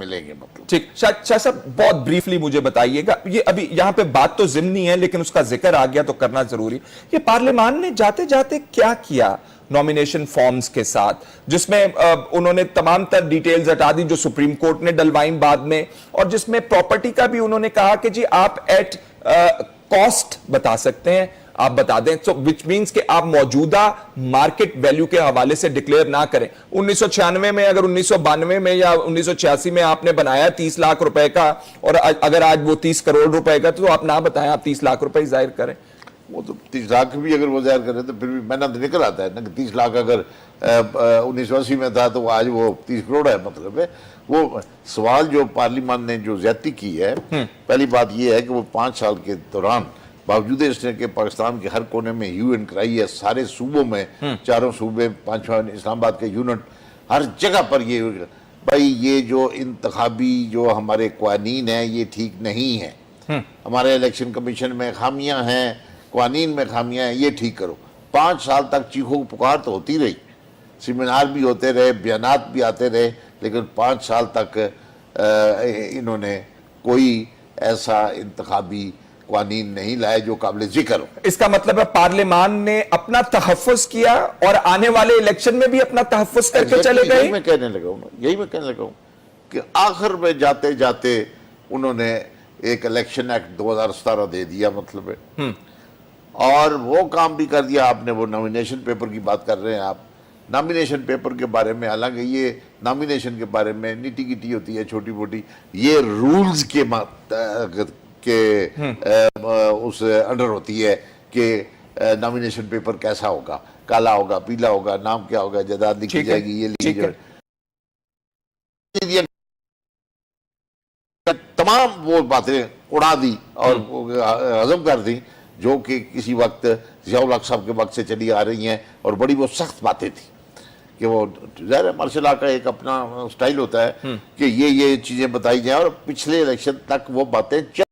ملیں گے مطلب. ٹھیک شاہ صاحب بہت بریفلی مجھے بتائیے گا, یہ ابھی یہاں پہ بات تو ضمنی ہے لیکن اس کا ذکر آ گیا تو کرنا ضروری, یہ پارلیمان نے جاتے جاتے کیا کیا نومینیشن فارمز کے ساتھ, جس میں انہوں نے تمام تر ڈیٹیلز ہٹا دی جو سپریم کورٹ نے ڈلوائیں بعد میں, اور جس میں پراپرٹی کا بھی انہوں نے کہا کہ جی آپ ایٹ کاسٹ بتا سکتے ہیں, آپ بتا دیں, so which means کہ آپ موجودہ مارکیٹ ویلیو کے حوالے سے ڈکلیئر نہ کریں. 1996 میں اگر 1992 میں یا 1986 میں آپ نے بنایا 30 لاکھ روپے کا اور اگر آج وہ 30 کروڑ روپے کا, تو آپ نہ بتائیں, آپ 30 لاکھ روپے ظاہر کریں. وہ تو 30 لاکھ بھی اگر وہ ظاہر کریں تو پھر بھی محنت نکل آتا ہے نا, کہ 30 لاکھ اگر 1980 میں تھا تو آج وہ 30 کروڑ ہے. مطلب ہے وہ سوال جو پارلیمان نے جو زیادتی کی ہے, پہلی بات یہ ہے کہ وہ 5 سال کے دوران باوجود اس نے کہ پاکستان کے ہر کونے میں یو این کرائی ہے, سارے صوبوں میں, 4 صوبے, 5 اسلام آباد کے یونٹ, ہر جگہ پر یہ بھائی یہ جو انتخابی جو ہمارے قوانین ہیں یہ ٹھیک نہیں ہے, ہمارے الیکشن کمیشن میں خامیاں ہیں, قوانین میں خامیاں ہیں, یہ ٹھیک کرو. 5 سال تک چیخو پکار تو ہوتی رہی, سیمینار بھی ہوتے رہے, بیانات بھی آتے رہے, لیکن 5 سال تک انہوں نے کوئی ایسا انتخابی قوانین نہیں لائے جو قابل ذکر ہو. اس کا مطلب ہے پارلیمان نے اپنا تحفظ کیا اور آنے والے الیکشن میں بھی اپنا تحفظ کر کے چلے گئے. یہی میں کہنے لگا ہوں کہ آخر میں جاتے جاتے انہوں نے ایک الیکشن ایکٹ 2017 دے دیا, مطلب ہے, اور وہ کام بھی کر دیا. آپ نے وہ نامینیشن پیپر کی بات کر رہے ہیں آپ, نامینیشن پیپر کے بارے میں, حالانکہ یہ نامینیشن کے بارے میں نیٹی گٹی ہوتی ہے چھوٹی موٹی, یہ رولز کے اس انڈر ہوتی ہے کہ نامینیشن پیپر کیسا ہوگا, کالا ہوگا, پیلا ہوگا, نام کیا ہوگا, جائیداد لکھی جائے گی, یہ لکھی جائے گی. تمام وہ باتیں اڑا دی اور ہضم کر دی جو کہ کسی وقت ضیاء الحق صاحب کے وقت سے چلی آ رہی ہیں, اور بڑی وہ سخت باتیں تھیں کہ وہ ظاہر مارشل لا کا ایک اپنا سٹائل ہوتا ہے کہ یہ چیزیں بتائی جائیں, اور پچھلے الیکشن تک وہ باتیں